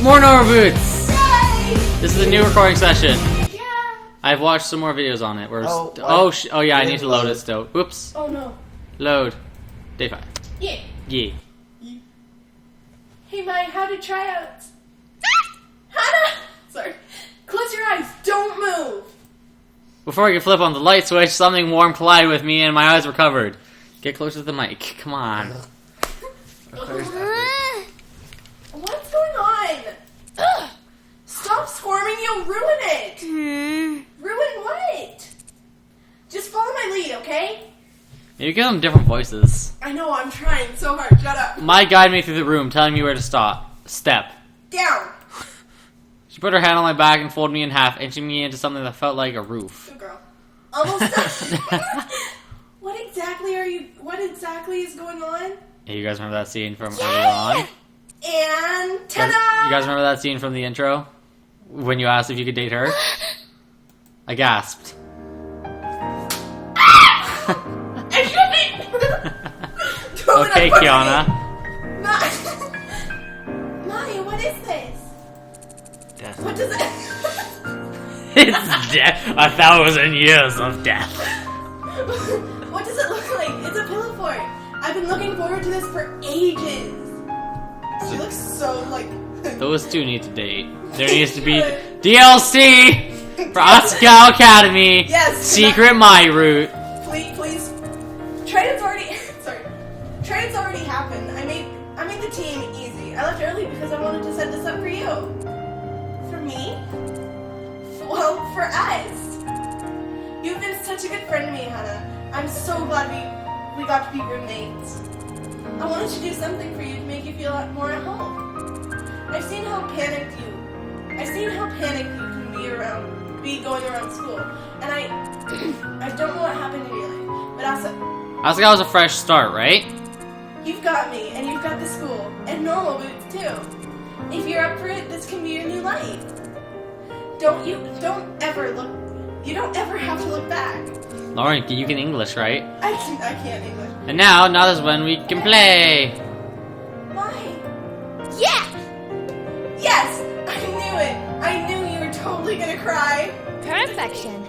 More Nora Boots! Yay! This is a new recording session. Yeah. I've watched some more videos on it. Where Oh, yeah, I need to load it still. Whoops. Oh no. Load. Day 5. Yeah. Yeah. Hey, Mai, how did tryouts? Hannah! Sorry. Close your eyes. Don't move. Before I could flip on the light switch, something warm collided with me and my eyes were covered. Get closer to the mic. Come on. What's going on? Ugh. Stop squirming. You'll ruin it. Ruin what? Just follow my lead, okay? You give them different voices. I know. I'm trying so hard. Shut up. Mai guided me through the room, telling me where to step. Down. She put her hand on my back and folded me in half, inching me into something that felt like a roof. Good girl. Almost done. What exactly is going on? Hey, you guys remember that scene from earlier on? And ta-da! You guys remember that scene from the intro? When you asked if you could date her? I gasped. I shouldn't! Okay, Kiana. Maya, what is this? Death. What does it... It's death. 1,000 years of death. What does it look like? It's a pillow fort. I've been looking forward to this for ages. She looks so like... Those two need to date. There needs to be DLC for Asagao Academy. Yes. Secret My Route. Please. Training's already... Sorry. Training's already happened. I made the team easy. I left early because I wanted to set this up for you. For me? Well, for us. You've been such a good friend to me, Hannah. I'm so glad we got to be roommates. I wanted to do something for you to make you feel more at home. I've seen how panicked you can be going around school, and I don't know what happened to you lately, but Asagao was a fresh start, right? you've got me, and you've got the school, and normal boots too. If you're up for it, this can be your new life. You don't ever have to look back. Lauren, you can English, right? I can't English. And now is when we can play. Why? Yeah! Yes! I knew it! I knew you were totally gonna cry. Perfection.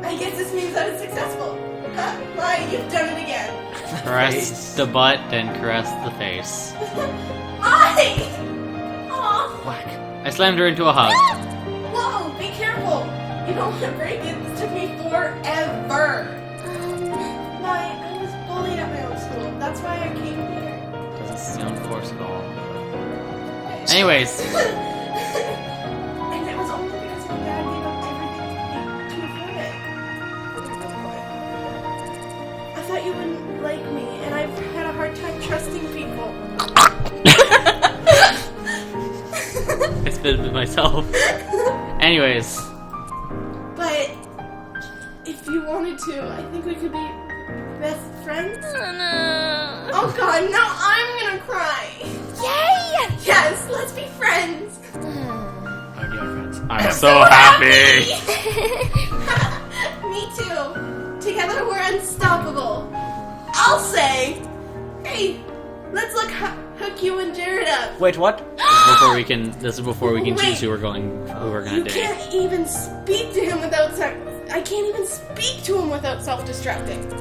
I guess this means I was successful. Why, you've done it again. Caress the butt, then caress the face. Why? Aw. Whack. I slammed her into a hug. Whoa, be careful. You don't want to break it. This took me forever. Why, I was bullied at my own school. That's why I came here. Doesn't sound forced at all. Anyways. And it was only because my dad gave up everything to afford it. I thought you wouldn't like me, and I've had a hard time trusting people. I spit it myself. Anyways. But if you wanted to, I think we could be best friends. Oh no. Oh god, now I'm gonna cry. Yay! Yes, let's be friends. Already are friends. I'm so happy. Me too. Together we're unstoppable. I'll say, hey, let's hook you and Jared up. Wait, what? This is before we can Wait. choose who we're gonna You date. can't even speak to him without I can't even speak to him without self-destructing.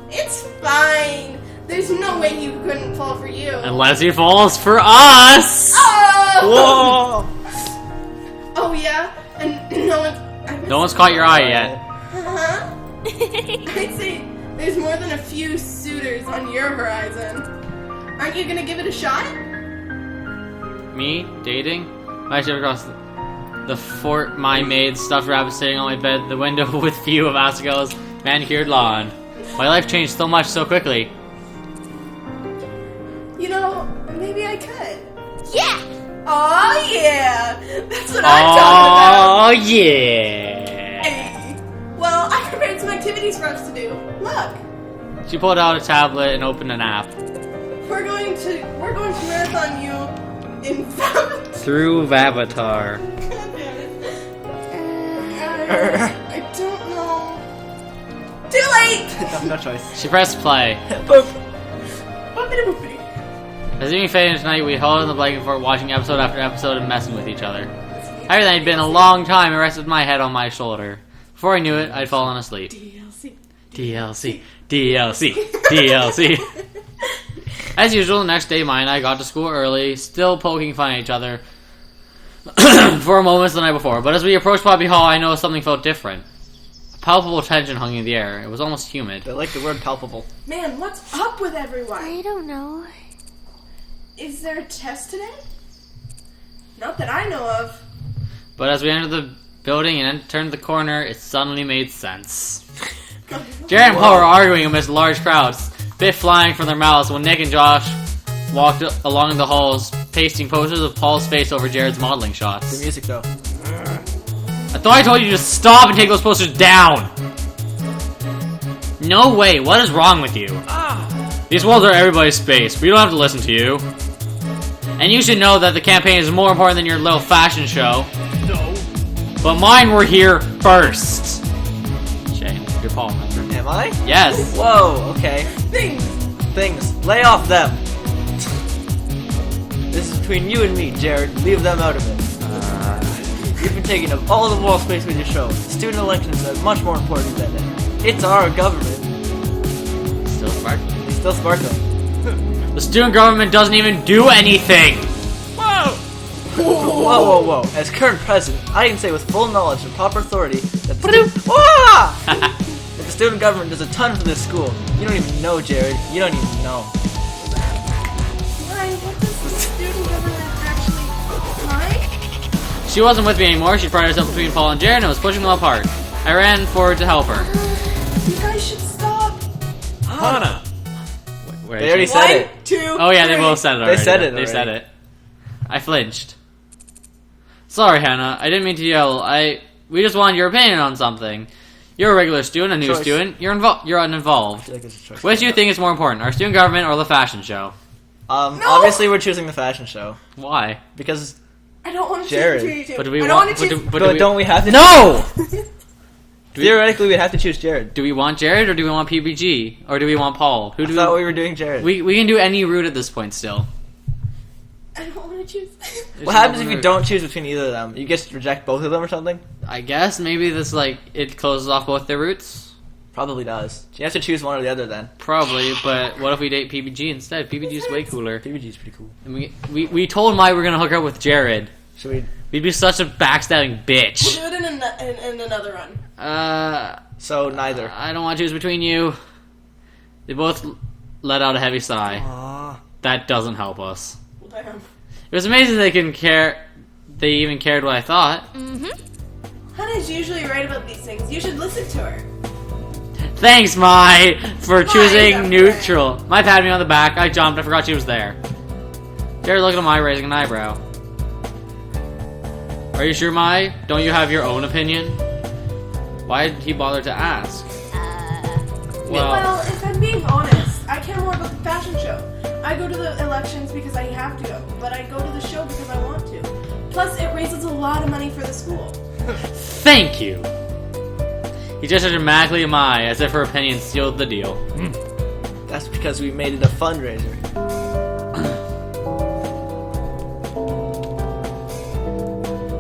It's fine. There's no way he couldn't fall for you. Unless he falls for us. Oh! Whoa! Oh yeah, and No one's caught your eye yet. Uh-huh. I'd say there's more than a few suitors on your horizon. Aren't you gonna give it a shot? Me dating? I should across the fort. My maid stuffed rabbit sitting on my bed. The window with view of Asagao's manicured lawn. My life changed so much so quickly. You know, maybe I could. Yeah! Oh yeah! That's what I'm talking Oh yeah! about. Hey. Well, I prepared some activities for us to do. Look, She pulled out a tablet and opened an app. we're going to marathon you in Through Avatar. God damn it. I don't know. Too late! No choice. She pressed play. Boop. Boopity boopity. As evening faded into night, we huddled in the blanket fort, watching episode after episode and messing with each other. After that, it had been a long time. I rested my head on my shoulder. Before I knew it, I'd fallen asleep. DLC. DLC, DLC, DLC. As usual, the next day, Maya and I got to school early, still poking fun at each other for a moment the night before. But as we approached Poppy Hall, I noticed something felt different. A palpable tension hung in the air. It was almost humid. I like the word palpable. Man, what's up with everyone? I don't know. Is there a test today? Not that I know of. But as we entered the building and turned the corner, it suddenly made sense. Jared and Paul were arguing amidst large crowds, spit flying from their mouths when Nick and Josh walked along the halls, pasting posters of Paul's face over Jared's modeling The shots. music, though. I thought I told you to stop and take those posters down! No way, what is wrong with you? These walls are everybody's space, we don't have to listen to you. And you should know that the campaign is more important than your little fashion show. No. But mine were here first. Shane, you're Paul. Am I? Yes. Whoa, okay. Things. Lay off them. This is between you and me, Jared. Leave them out of it. You've been taking up all the wall space with your show. Student elections are much more important than it. It's our government. Still sparkling. It's still sparkling. The student government doesn't even do anything. Whoa! Whoa, whoa, whoa. As current president, I can say with full knowledge and proper authority that that the student government does a ton for this school. You don't even know, Jared. You don't even know. Why? What does the student government actually like? She wasn't with me anymore. She brought herself between Paul and Jared and was pushing them apart. I ran forward to help her. You guys should stop. Hana! Where They is already she? said it. 1, 2, Oh yeah, they 3. both said it already. said it They said already. it. I flinched. Sorry, Hannah. I didn't mean to yell. We just wanted your opinion on something. You're a regular student, a new Choice. student. You're uninvolved. I feel like it's a choice. Which do you think is more important, our student government or the fashion show? Obviously we're choosing the fashion show. Why? Because, I don't want to Jared. choose between you two. But do we I don't want? want to choose. but don't we have to? No! Theoretically, we'd have to choose Jared. Do we want Jared or do we want PBG or do we want Paul? Who I do thought we? we were doing Jared. We can do any route at this point still. I don't want to choose. What happens if you don't choose between either of them? You just reject both of them or something? I guess maybe this it closes off both their routes. Probably does. You have to choose one or the other then. Probably, but what if we date PBG instead? PBG is way cooler. PBG's pretty cool. And we told Mai we're gonna hook up with Jared. Should we? We'd be such a backstabbing bitch. We'll do it in another run. So neither. I don't want to choose between you. They both let out a heavy sigh. Aww. That doesn't help us. Well, damn. It was amazing they even cared what I thought. Hannah's usually right about these things. You should listen to her. Thanks, Mai, for Mai, choosing okay. neutral. Mai patted me on the back. I jumped. I forgot she was there. Jared looked at Mai, raising an eyebrow. Are you sure, Mai? Don't you have your own opinion? Why did he bother to ask? Well, if I'm being honest, I care more about the fashion show. I go to the elections because I have to go, but I go to the show because I want to. Plus, it raises a lot of money for the school. Thank you. He gestured dramatically at Mai, as if her opinion sealed the deal. That's because we made it a fundraiser.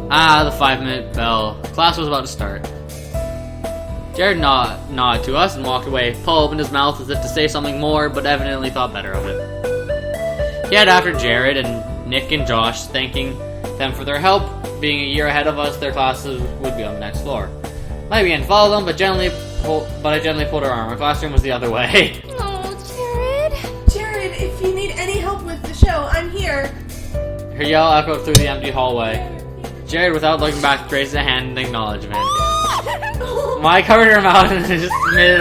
The 5-minute bell. Class was about to start. Jared nodded to us and walked away. Paul opened his mouth as if to say something more, but evidently thought better of it. He had after Jared and Nick and Josh, thanking them for their help. Being a year ahead of us, their classes would be on the next floor. I began to follow them, but I gently pulled her arm. Our classroom was the other way. Oh, Jared. Jared, if you need any help with the show, I'm here. Her yell echoed through the empty hallway. Jared, without looking back, raised a hand in acknowledgement. Mai covered her mouth and just made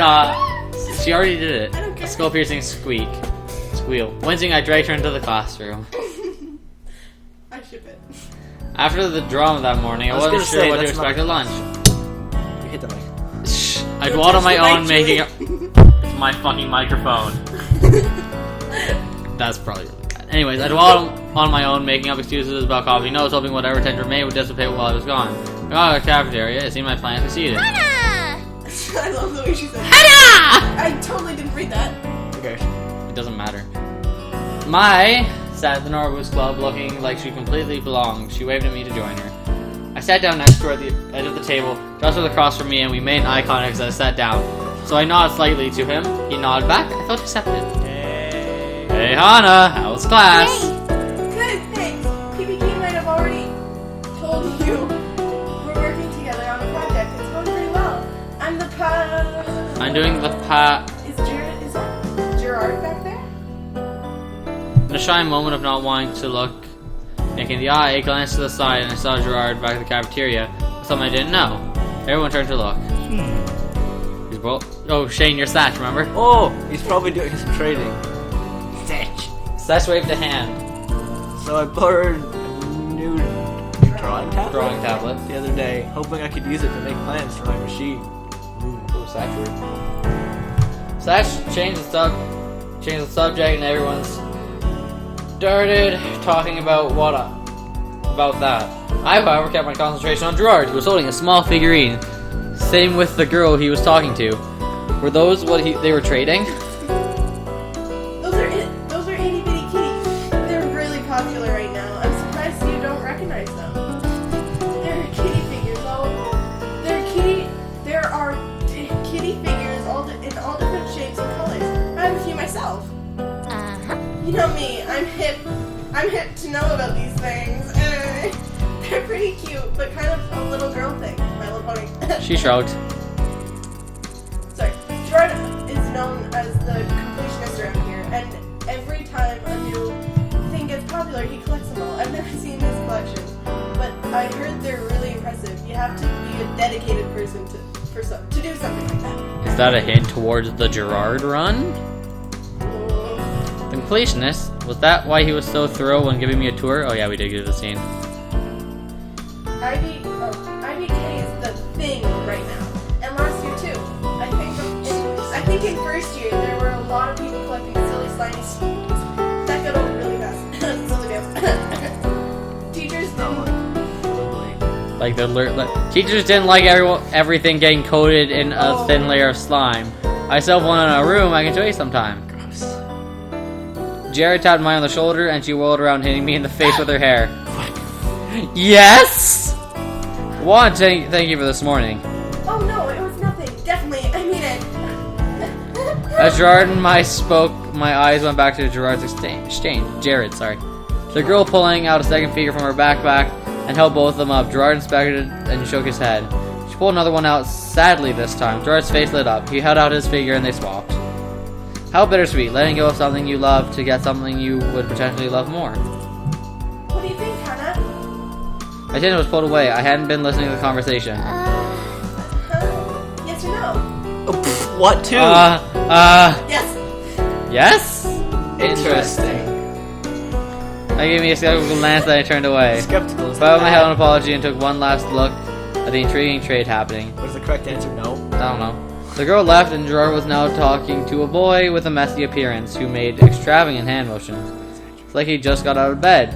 she already did it. I don't care. A skull-piercing squeal. Wincing, I dragged her into the classroom. I ship it. After the drama that morning, I was wasn't gonna sure say, what to that's expect not- at lunch. You hit the mic. Shh. I Don't dwelled on touch my the mic, own making Julie. my fucking microphone. That's probably really bad. Anyways, I dwelled on my own making up excuses about coffee notes, hoping whatever tension remained would dissipate while I was gone. I got to the cafeteria. It seemed my plan succeeded. Hannah! I love the way she said it. Hannah! I totally didn't read that. Okay. It doesn't matter. Mai sat at the Norwood's Club looking like she completely belonged. She waved at me to join her. I sat down next to her at the edge of the table, Josh was across from me, and we made eye contact as I sat down. So I nodded slightly to him. He nodded back. I felt accepted. Hey Hana, how was class? Good, thanks. PPG might have already told you we're working together on a project. It's going pretty well. I'm the I'm doing the Is that Gerard back there? In a shy moment of not wanting to look Nick in the eye, I glanced to the side and I saw Gerard back at the cafeteria with something I didn't know. Everyone turned to look. He's oh, Shane, you're Satch, remember? Oh, he's probably doing some trading. Satch. Satch waved a hand. So I borrowed a new drawing tablet the other day, hoping I could use it to make plans for my machine. Ooh, Satch changed the subject, and everyone started talking about about that. I, however, kept my concentration on Gerard, who was holding a small figurine. Same with the girl he was talking to. Were those what they were trading? Those are itty bitty kitties. They're really popular right now. I'm surprised you don't recognize them. They're kitty figures. There are kitty figures in all different shapes and colors. I have a few myself. You know me. I'm hip to know about these things. They're pretty cute, but kind of a little girl thing. My Little Pony. She shrugged. Sorry. Gerard is known as the completionist around here, and every time a new thing gets popular, he collects them all. I've never seen his collection, but I heard they're really impressive. You have to be a dedicated person to do something like that. Is that a hint towards the Gerard run? The completionist? Was that why he was so thorough when giving me a tour? Oh yeah, we did get the scene. IBK is the thing right now, and last year too. I think in first year there were a lot of people collecting silly slimy spoons. That got old really fast. Silly dance. Teachers didn't. Teachers didn't like everything getting coated in a thin layer of slime. I still have one in our room. I can show you sometime. Jared tapped mine on the shoulder, and she whirled around, hitting me in the face with her hair. Yes! Juan, thank you for this morning. Oh no, it was nothing. Definitely, I mean it. As Gerard and I spoke, my eyes went back to Jared's exchange. Jared, sorry. The girl pulling out a second figure from her backpack and held both of them up. Gerard inspected it and shook his head. She pulled another one out, sadly this time. Gerard's face lit up. He held out his figure and they swapped. How bittersweet, letting go of something you love to get something you would potentially love more. What do you think, Hannah? My attention was pulled away. I hadn't been listening to the conversation. Yes or no? Oh, pff, what too? Yes. Yes? Interesting. I gave me a skeptical glance that I turned away. Skeptical. Bowed my head in apology and took one last look at the intriguing trade happening. What is the correct answer? No. I don't know. The girl left and Gerard was now talking to a boy with a messy appearance who made extravagant hand motions. It's like he just got out of bed.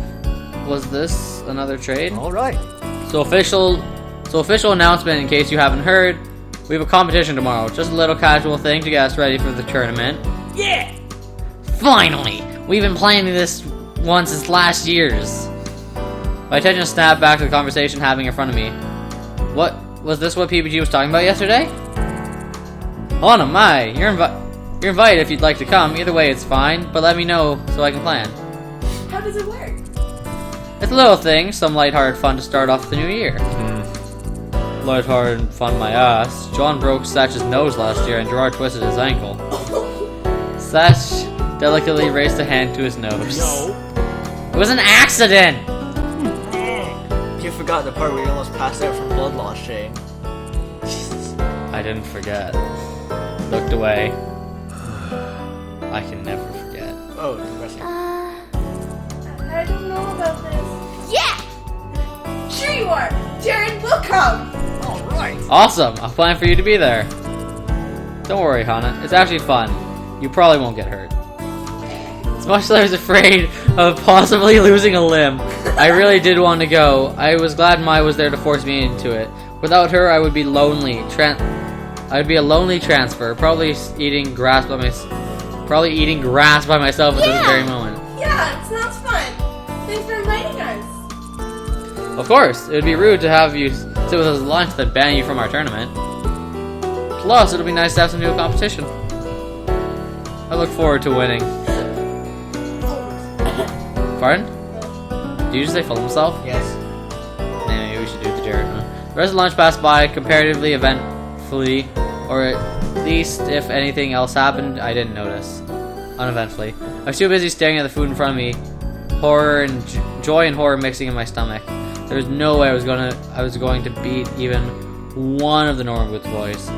Was this another trade? Alright. So official announcement in case you haven't heard. We have a competition tomorrow. Just a little casual thing to get us ready for the tournament. Yeah! Finally! We've been planning this one since last year's. My attention snapped back to the conversation happening in front of me. What? Was this what PPG was talking about yesterday? Oh no, my! You're invited if you'd like to come. Either way, it's fine. But let me know so I can plan. How does it work? It's a little thing, some lighthearted fun to start off the new year. Lighthearted fun, my ass. John broke Satch's nose last year, and Gerard twisted his ankle. Satch delicately raised a hand to his nose. No. It was an accident. You forgot the part where you almost passed out from blood loss, Shane. Jesus. I didn't forget. Looked away. I can never forget. Oh, depressing. I don't know about this. Yeah! Sure you are. Jared will come. Alright. Awesome! I'll plan for you to be there. Don't worry, Hana. It's actually fun. You probably won't get hurt. As much as I was afraid of possibly losing a limb, I really did want to go. I was glad Mai was there to force me into it. Without her, I would be lonely. I'd be a lonely transfer, probably eating grass by myself at this very moment. Yeah, it sounds fun. Thanks for inviting us. Of course, it would be rude to have you sit with us at lunch that ban you from our tournament. Plus, it'll be nice to have some new competition. I look forward to winning. Pardon? Did you just say full himself? Yes. Maybe we should do it to Jared, huh? The rest of the lunch passed by comparatively eventfully, or at least if anything else happened, I didn't notice. Uneventfully. I was too busy staring at the food in front of me, horror and joy and horror mixing in my stomach. There was no way I was going to beat even one of the Normal Boots boys.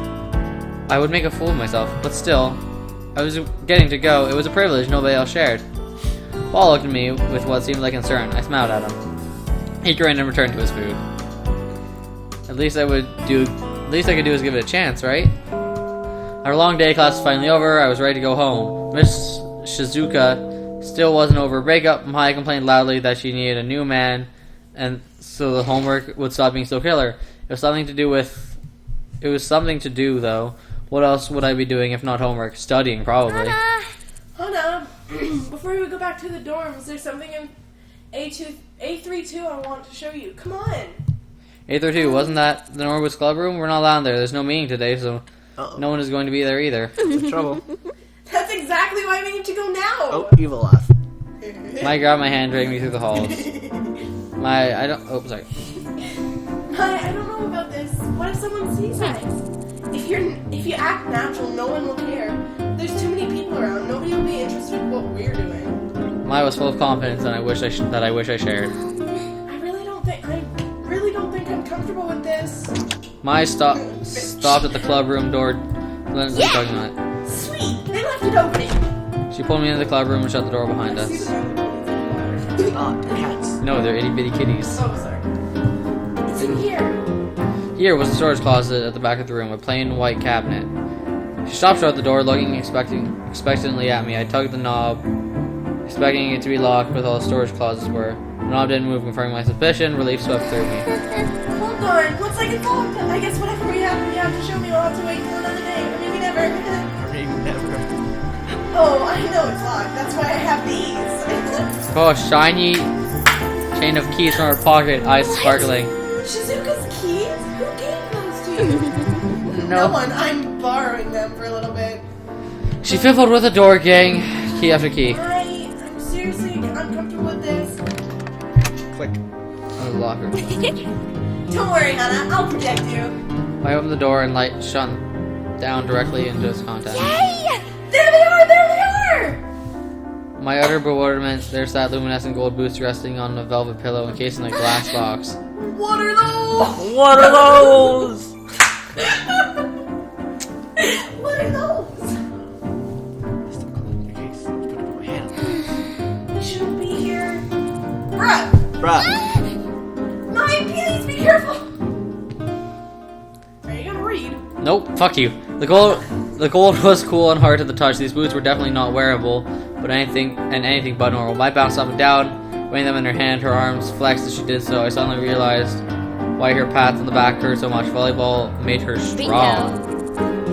I would make a fool of myself, but still, I was getting to go. It was a privilege nobody else shared. Paul looked at me with what seemed like concern. I smiled at him. He grinned and returned to his food. At least I could do is give it a chance, right? Our long day class was finally over. I was ready to go home. Miss Shizuka still wasn't over her breakup. Mai complained loudly that she needed a new man, and so the homework would stop being so killer. It was something to do though. What else would I be doing if not homework? Studying, probably. Hana, before we go back to the dorms, there's something in A32 I want to show you. Come on. A32, wasn't that the Norwood's club room? We're not allowed there. There's no meeting today, so no one is going to be there either. There's trouble. That's exactly why we need to go now. Oh, evil laugh. Mai grabbed my hand, dragged me through the halls. I don't know about this. What if someone sees us? If you act natural, no one will care. There's too many people around. Nobody will be interested in what we're doing. Mai was full of confidence, and I wish I shared. I really don't think I'm comfortable with this. Mai stopped at the club room door. Yeah. Sweet. They left it open. She pulled me into the club room and shut the door behind us. Oh, they're cats. No, they're itty bitty kitties. Oh, sorry. It's in here. Here was the storage closet at the back of the room, a plain white cabinet. She stopped shut the door, looking expectantly at me. I tugged the knob, expecting it to be locked, but all the storage closets were. The knob didn't move, confirming my suspicion. Relief swept through me. Hold on. Looks like it's locked. I guess whatever you have to show me, I'll have to wait till another day. Or maybe never. Or maybe never. Oh, I know it's locked. That's why I have these. Oh, a shiny chain of keys from her pocket, eyes sparkling. Shizuka's keys? Who gave those to you? No one. I'm borrowing them for a little bit. She fiddled with the door, gang. Key after key. I'm seriously uncomfortable with this. Click. The locker. Don't worry, Hannah. I'll protect you. I opened the door and light shone down directly into its contents. Yay! There they are! There they are! My utter bewilderment, there sat luminescent gold boots resting on a velvet pillow encased in a glass box. What are those? What are those? What are those? Still closing your case. Let's put it in my hand. We shouldn't be here. Bruh! Bruh. Mine, please be careful! Are you gonna read? Nope, fuck you. The gold was cool and hard to the touch. These boots were definitely not wearable, but anything but normal. I bounced up and down, weighing them in her hand. Her arms flexed as she did so. I suddenly realized why her pats on the back hurt so much. Volleyball made her strong.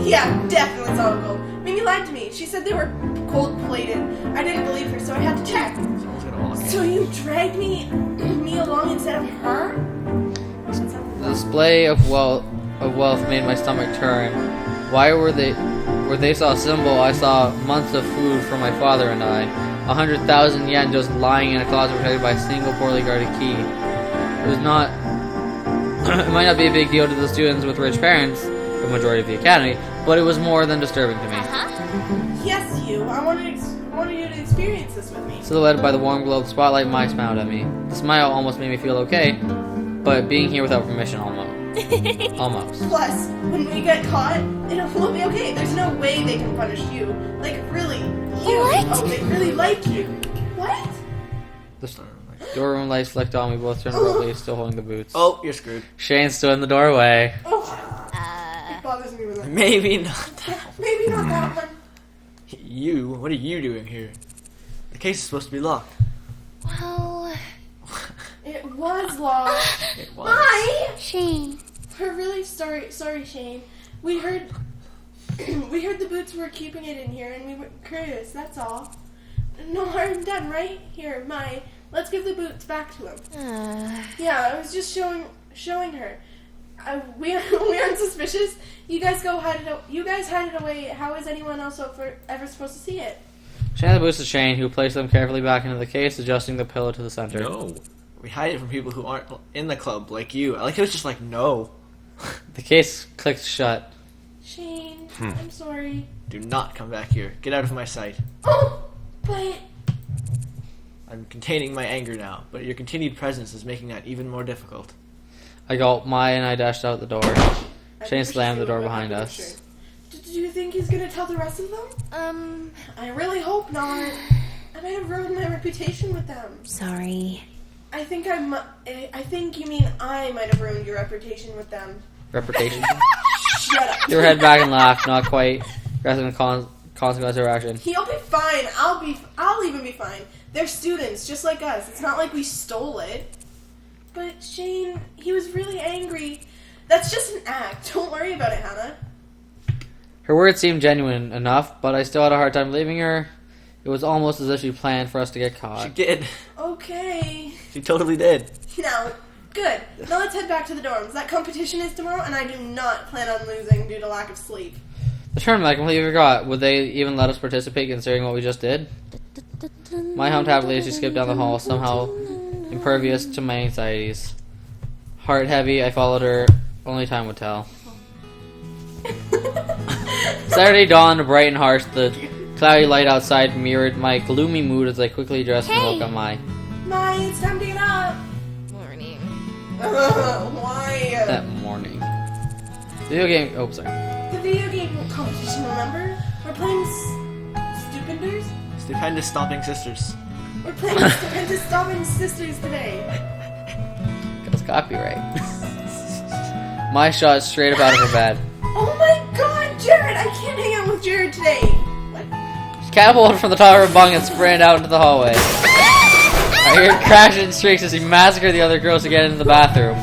Yeah, definitely solid gold. Mimi lied to me. She said they were gold-plated. I didn't believe her, so I had to check. Someone's gonna walk in. So you dragged me along instead of her? The display of wealth made my stomach turn. Why were they saw a symbol, I saw months of food for my father and I. 100,000 yen just lying in a closet protected by a single poorly guarded key. It was not. It might not be a big deal to the students with rich parents, the majority of the academy, but it was more than disturbing to me. Yes, you. I wanted you to experience this with me. Silhouetted by the warm glow of the spotlight, Mai smiled at me. The smile almost made me feel okay, but being here without permission almost. Plus, when we get caught, we'll be okay. There's no way they can punish you. Like, really. You. What? Oh, they really like you. What? The doorroom lights flicked on. We both turned abruptly, still holding the boots. Oh, you're screwed. Shane stood in the doorway. Oh, it bothers me with that. Maybe not that. Maybe not that one. You? What are you doing here? The case is supposed to be locked. Well, It was locked. It was. Bye! Shane. We're really sorry, Shane. We heard the boots were keeping it in here, and we were curious. That's all. no harm done, right? Here, let's give the boots back to him. Yeah, I was just showing her. We aren't suspicious. You guys hide it away. How is anyone else ever supposed to see it? She handed the boots to Shane, who placed them carefully back into the case, adjusting the pillow to the center. No. We hide it from people who aren't in the club, like you. I like it was just like, no. The case clicked shut. Shane, I'm sorry. Do not come back here. Get out of my sight. Oh, but... I'm containing my anger now, but your continued presence is making that even more difficult. I gulped Maya and I dashed out the door. I Shane think we slammed should the see door what behind happens, us. Shane. Do you think he's gonna tell the rest of them? I really hope not. I might have ruined my reputation with them. Sorry. I think you mean I might have ruined your reputation with them. Reputation. Shut up. Threw her head back and laughed, not quite grasping the consequence of her action. He'll be fine. I'll even be fine. They're students, just like us. It's not like we stole it. But Shane, he was really angry. That's just an act. Don't worry about it, Hannah. Her words seemed genuine enough, but I still had a hard time believing her. It was almost as if she planned for us to get She caught. did. Okay. She totally did. Now, good. Now let's head back to the dorms. That competition is tomorrow, and I do not plan on losing due to lack of sleep. The tournament, I completely forgot. Would they even let us participate considering what we just did? My hummed happily as she skipped down the hall, somehow impervious to my anxieties. Heart heavy, I followed her. Only time would tell. Saturday dawned bright and harsh. The cloudy light outside mirrored my gloomy mood as I quickly dressed and woke up my... Mai, it's time to get up. Morning. Why? That morning. Video game... Oh, sorry. The video game competition, remember? We're playing Stupenders? Stupendous Stomping Sisters. We're playing Stupendous Stomping Sisters today. That's copyright. My shot straight up out of her bed. Oh my god, Jared! I can't hang out with Jared today. What? She catapulted from the top of her bunk and sprinted out into the hallway. I heard crashing shrieks as he massacred the other girls to get into the bathroom.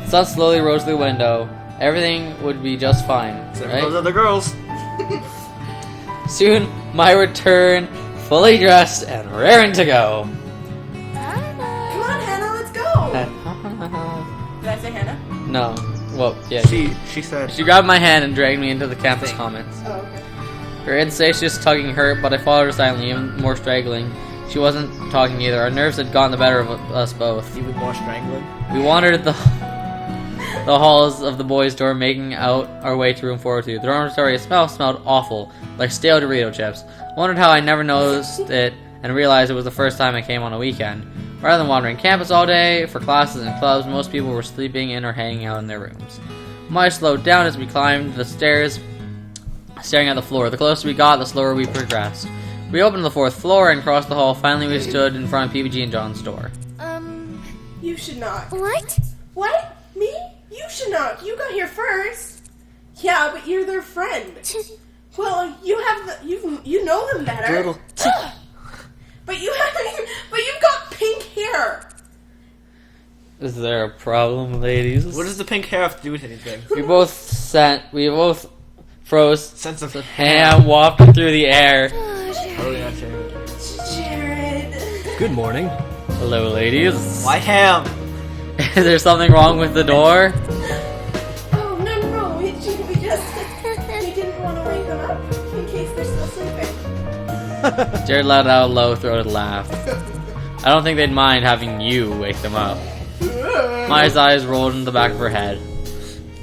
The sun slowly rose through the window. Everything would be just fine, Except for right? those other girls. Soon, my return, fully dressed and raring to go. Come on, Hannah, let's go! Did I say Hannah? No. Well, yeah. She said. She grabbed my hand and dragged me into the campus commons. Oh, okay. Her incestuous tugging hurt, but I followed her silently, even more straggling. She wasn't talking either. Our nerves had gotten the better of us both. Even more strangling. We wandered the halls of the boys' dorm, making out our way to room 402. The dormitory smelled awful, like stale Dorito chips. Wondered how I never noticed it and realized it was the first time I came on a weekend. Rather than wandering campus all day for classes and clubs, most people were sleeping in or hanging out in their rooms. Maya slowed down as we climbed the stairs, staring at the floor. The closer we got, the slower we progressed. We opened the 4th floor and crossed the hall. Finally, we stood in front of PBG and John's door. You should not. What? What? Me? You should not. You got here first. Yeah, but you're their friend. Well, you know them better. Little. But you've got pink hair. Is there a problem, ladies? What does the pink hair have to do with anything? We both froze. Sense of Ham wafted through the air. Totally not saying. Jared. Good morning. Hello, ladies. Why ham? Is there something wrong with the door? Oh, no. We didn't want to wake them up in case they're still sleeping. Jared let out a low-throated laugh. I don't think they'd mind having you wake them up. Maya's eyes rolled into the back of her head.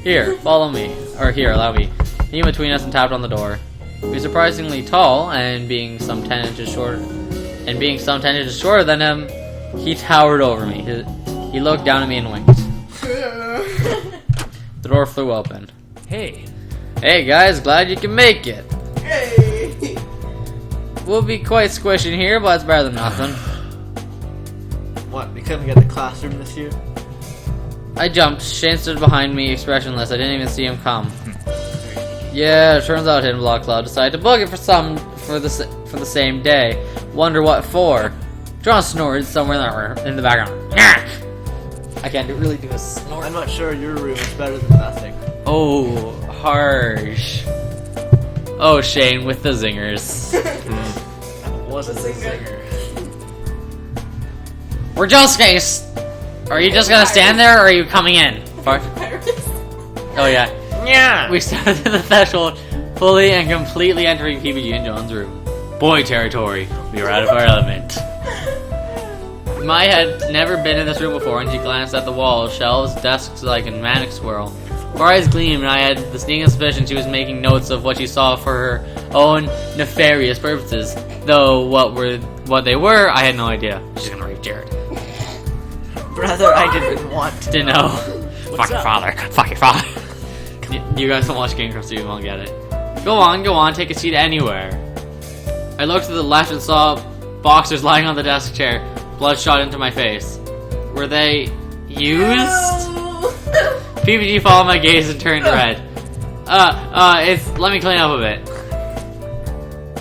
Here, follow me. Or here, allow me. He came between us and tapped on the door. He was surprisingly tall, and being some 10 inches shorter than him, he towered over me. He looked down at me and winked. The door flew open. Hey. Hey guys, glad you can make it. Hey. We'll be quite squishy in here, but it's better than nothing. What? We couldn't get the classroom this year? I jumped. Shane stood behind me, expressionless. I didn't even see him come. Yeah, it turns out Hidden Block Club decided to book it for the same day. Wonder what for. John snored somewhere in the background. I can't really do a snort. I'm not sure your room is better than nothing. Oh, harsh. Oh, Shane with the zingers. wasn't The the singer. singer. We're just case. Are you just gonna stand there, or are you coming in? Fuck. Pirates. Oh yeah. Yeah. We started in the threshold, fully and completely entering PBG and John's room. Boy territory. We were out of our element. Mai had never been in this room before, and she glanced at the walls, shelves, desks like a manic squirrel. Her eyes gleamed, and I had the sneaking suspicion she was making notes of what she saw for her own nefarious purposes. Though what they were, I had no idea. She's gonna rape Jared. Brother, I didn't want to. Didn't know. Fuck your father. Fuck your father. You guys don't watch Game Grumps, so you won't get it. Go on, take a seat anywhere. I looked to the left and saw boxers lying on the desk chair. Blood shot into my face. Were they used? No. PBG followed my gaze and turned red. Let me clean up a bit.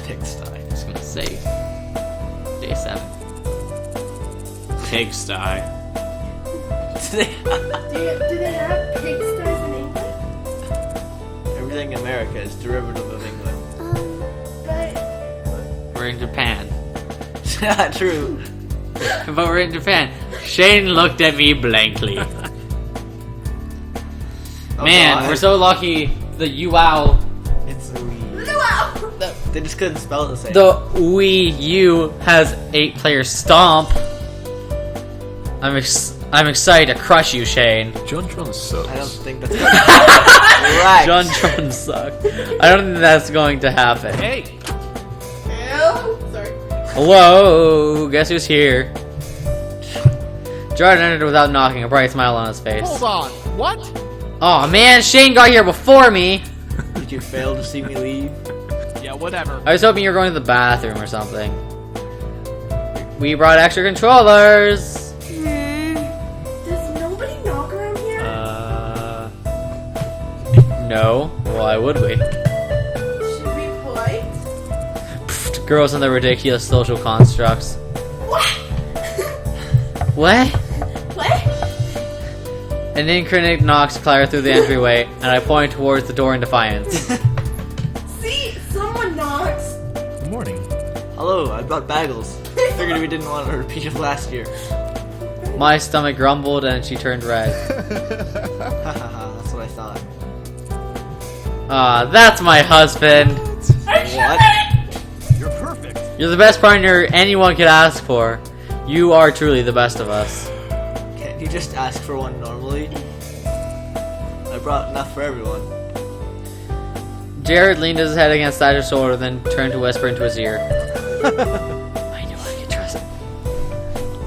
Pigsty. I'm just gonna say day 7. Pigsty. Do they have pigsties in England? Everything in America is derivative of England. But We're in Japan. Not true. But we're in Japan. Shane looked at me blankly. Oh, Man, God. we're so lucky the UOW, It's a Wii. wow. They just couldn't spell the same. the Wii U has 8-player stomp. I'm excited to crush you, Shane. John sucks. I don't think that's right. John Tron sucked. I don't think that's going to happen. Hey! Ew. Sorry. Whoa, guess who's here? Jordan entered without knocking, a bright smile on his face. Hold on. What? Oh man, Shane got here before me. Did you fail to see me leave? Yeah, whatever. I was hoping you were going to the bathroom or something. We brought extra controllers. Does nobody knock around here? No. Why would we? Should we be polite? Pfft, girls and their ridiculous social constructs. What? What? What? An incarnate knocks clatter through the entryway, and I point towards the door in defiance. See, someone knocks. Good morning. Hello, I brought bagels. Figured we didn't want a repeat of last year. My stomach grumbled, and she turned red. Hahaha, that's what I thought. That's my husband. Are you What? sure? You're perfect. You're the best partner anyone could ask for. You are truly the best of us. Can't you just ask for one normally? I brought enough for everyone. Jared leaned his head against Thatcher's shoulder, then turned to whisper into his ear. I knew I could trust him.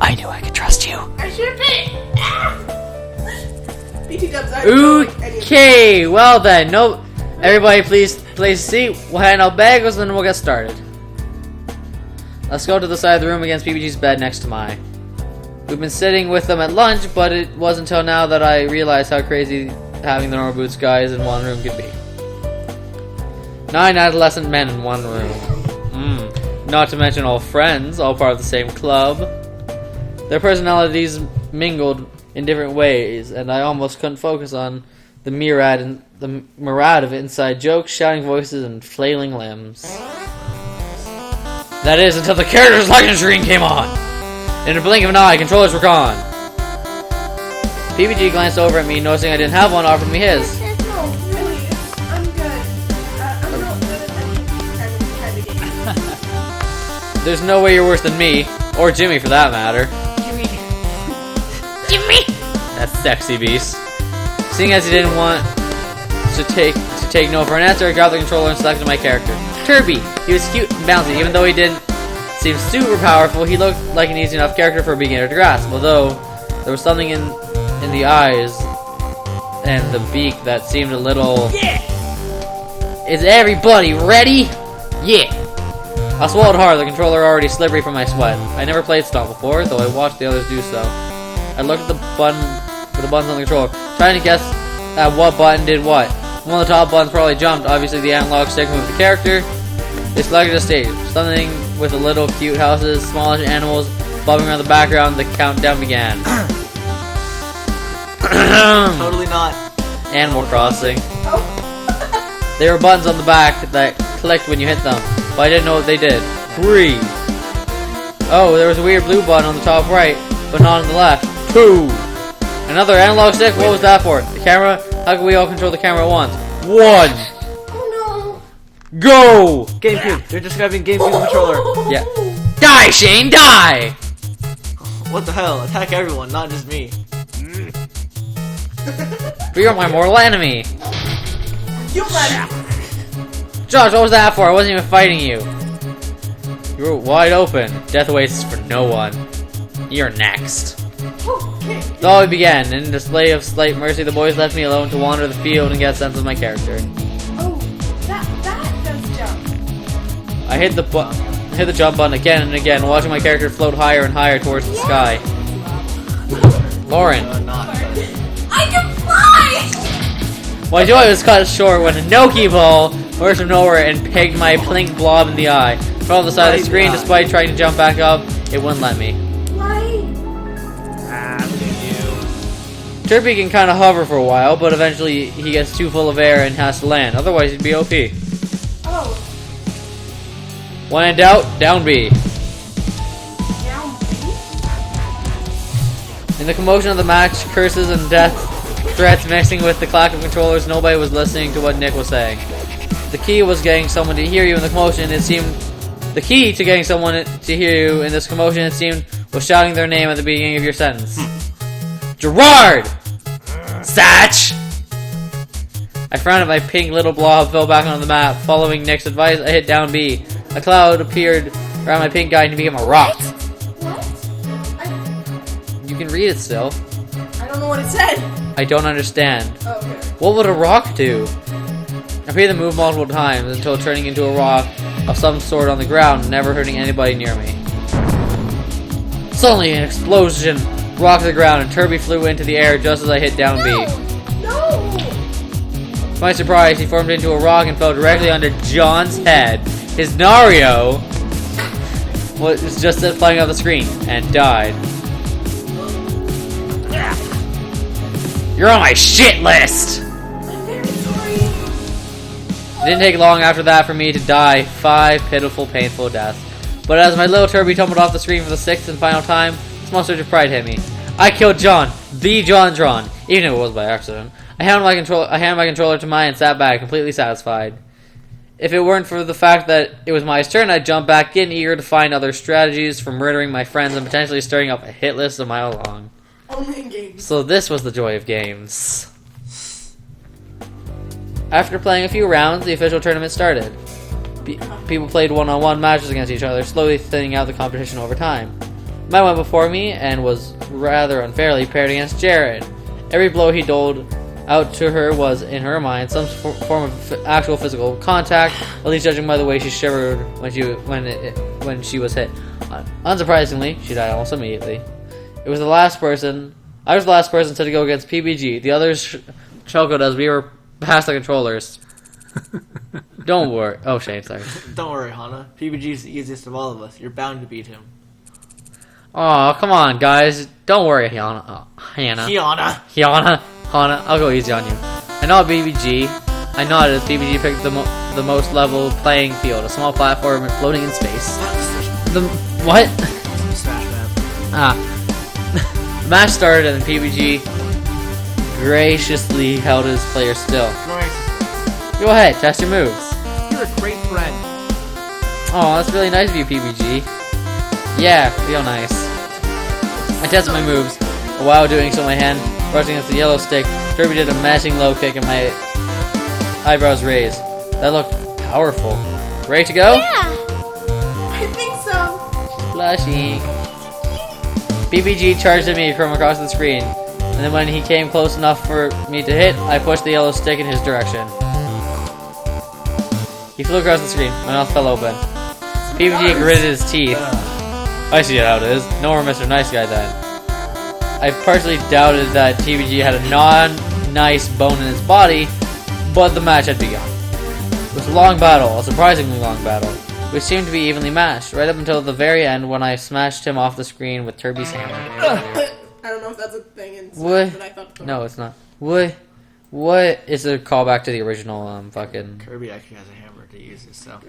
I knew I could trust you. I should be. Ah! BT dubs. I don't like any of Okay, well then, no. Everybody, please place a seat. We'll hand out bagels, and then we'll get started. Let's go to the side of the room against PBG's bed next to mine. We've been sitting with them at lunch, but it wasn't until now that I realized how crazy having the normal boots guys in one room could be. 9 adolescent men in one room. Not to mention all friends, all part of the same club. Their personalities mingled in different ways, and I almost couldn't focus on the myriad of inside jokes, shouting voices, and flailing limbs. That is, until the character's likeness screen came on. In a blink of an eye, controllers were gone. PBG glanced over at me, noticing I didn't have one, offered me his. No, really, I'm good. I'm not good at any kind of game. There's no way you're worse than me, or Jimmy for that matter. Jimmy! That sexy beast. Seeing as he didn't want to take no for an answer, I grabbed the controller and selected my character. Kirby! He was cute and bouncy, even though he didn't seem super powerful, he looked like an easy enough character for a beginner to grasp, although there was something in the eyes and the beak that seemed a little... Yeah! Is everybody ready? Yeah! I swallowed hard, the controller already slippery from my sweat. I never played Stomp before, though I watched the others do so. I looked at the buttons on the controller, trying to guess at what button did what. One of the top buttons probably jumped, obviously the analog stick moved the character. They selected a stage, something with a little cute houses, smallish animals bobbing around the background. The countdown began. Totally not. Animal Crossing. Oh. There were buttons on the back that clicked when you hit them, but I didn't know what they did. 3, Oh, there was a weird blue button on the top right, but not on the left. 2. Another analog stick? What was that for? The camera? How can we all control the camera at once? 1. Oh Go! GameCube. They're describing GameCube controller. Yeah. Die, Shane, die! What the hell? Attack everyone, not just me. But you're my mortal enemy. no! You let me. Josh, what was that for? I wasn't even fighting you. You were wide open. Death waits for no one. You're next. Okay. So all began. In a display of slight mercy, the boys left me alone to wander the field and get a sense of my character. Oh, that does jump. I hit the jump button again and again, watching my character float higher and higher towards the sky. Lauren. I can fly! My joy was cut short when a Noki ball burst from nowhere and pegged my plink blob in the eye. Fell on the side of the screen. Despite trying to jump back up, it wouldn't let me. Why? Turpy can kind of hover for a while, but eventually he gets too full of air and has to land. Otherwise, he'd be OP. Oh. When in doubt, down B. Down In the commotion of the match, curses and death threats mixing with the clack of controllers, nobody was listening to what Nick was saying. The key was getting someone to hear you in the commotion. It seemed the key to getting someone to hear you in this commotion, it seemed, was shouting their name at the beginning of your sentence. Gerard! Satch! I frowned at my pink little blob, fell back onto the map. Following Nick's advice, I hit down B. A cloud appeared around my pink guy and he became a rock. What? You can read it still. I don't know what it said. I don't understand. Oh, okay. What would a rock do? I repeated the move multiple times until turning into a rock of some sort on the ground, never hurting anybody near me. Suddenly, an explosion rocked the ground and Turby flew into the air just as I hit down B. No! To my surprise, he formed into a rock and fell directly under John's head. His Nario was just flying off the screen and died. You're on my shit list! I'm very sorry. It didn't take long after that for me to die 5 pitiful, painful deaths. But as my little Turby tumbled off the screen for the 6th and final time, a small surge of pride hit me. I killed John, the JonTron, even if it was by accident. I handed my controller to Maya and sat back, completely satisfied. If it weren't for the fact that it was Maya's turn, I'd jump back in, eager to find other strategies for murdering my friends and potentially stirring up a hit list a mile long. Only in games. So this was the joy of games. After playing a few rounds, the official tournament started. People played one-on-one matches against each other, slowly thinning out the competition over time. Mine went before me and was rather unfairly paired against Jared. Every blow he doled out to her was, in her mind, some form of actual physical contact, at least judging by the way she shivered when she was hit. Unsurprisingly, she died almost immediately. I was the last person to go against PBG. The others chuckled as we were past the controllers. Don't worry. Oh, Shane, sorry. Don't worry, Hana. PBG's the easiest of all of us. You're bound to beat him. Oh, come on, guys. Don't worry, Hannah. Hannah. I'll go easy on you. I know PBG. I nodded as PBG picked the most level playing field, a small platform floating in space. The what? The match started and PBG graciously held his player still. Nice. Go ahead, test your moves. You're a great friend. Oh, that's really nice of you, PBG. Yeah, real nice. I tested my moves. While doing so, my hand brushed against the yellow stick. Kirby did a mashing low kick and my eyebrows raised. That looked powerful. Ready to go? Yeah. I think so. Blushing. PBG charged at me from across the screen. And then when he came close enough for me to hit, I pushed the yellow stick in his direction. He flew across the screen. My mouth fell open. PBG gritted his teeth. I see how it is. No more Mr. Nice Guy then. I partially doubted that PBG had a non-nice bone in his body, but the match had begun. It was a long battle, a surprisingly long battle, which seemed to be evenly matched, right up until the very end when I smashed him off the screen with Turby's hammer. I don't know if that's a thing in What? Smash, but I thought No, it's not. What is a callback to the original fucking... Kirby actually has a hammer to use it, so.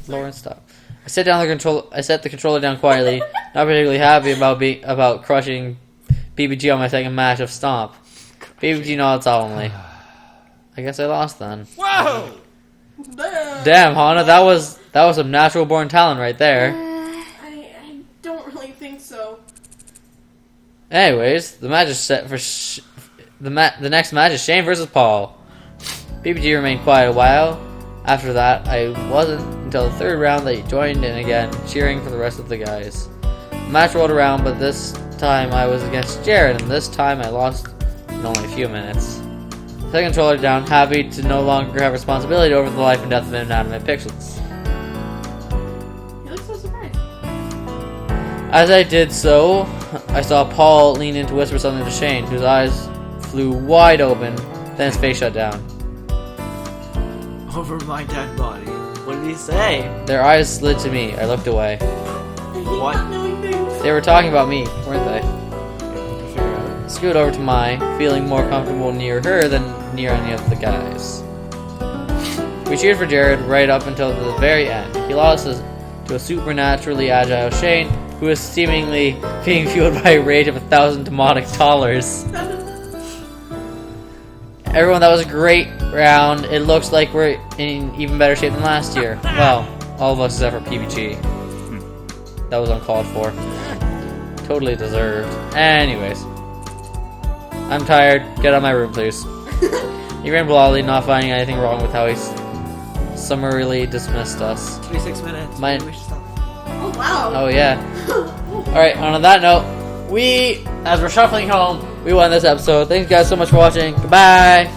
Lauren, stop. I set the controller down quietly, not particularly happy about crushing BBG on my second match of Stomp. BBG nods solemnly. I guess I lost then. Whoa! Damn, Hana, that was some natural born talent right there. I don't really think so. Anyways, the match is set for the next match is Shane versus Paul. BBG remained quiet a while. After that, I wasn't until the third round that he joined in again, cheering for the rest of the guys. The match rolled around, but this time I was against Jared, and this time I lost in only a few minutes. Set the controller down, happy to no longer have responsibility over the life and death of inanimate pixels. You look so surprised. As I did so, I saw Paul lean in to whisper something to Shane, whose eyes flew wide open, then his face shut down. Over my dead body. What did he say? Their eyes slid to me. I looked away. I hate What? not knowing things. They were talking about me, weren't they? Scoot over to Mai, feeling more comfortable near her than near any of the guys. We cheered for Jared right up until the very end. He lost to a supernaturally agile Shane, who was seemingly being fueled by a rage of 1,000 demonic dollars. Everyone, that was a great round. It looks like we're in even better shape than last year. Well, all of us except for PBG. That was uncalled for. Totally deserved. Anyways. I'm tired. Get out of my room, please. He ran blithely, not finding anything wrong with how he summarily dismissed us. 26 minutes. Mine- Maybe we should stop. Oh wow. Oh, yeah. Alright, on that note, as we're shuffling home, we won this episode. Thank you guys so much for watching. Goodbye!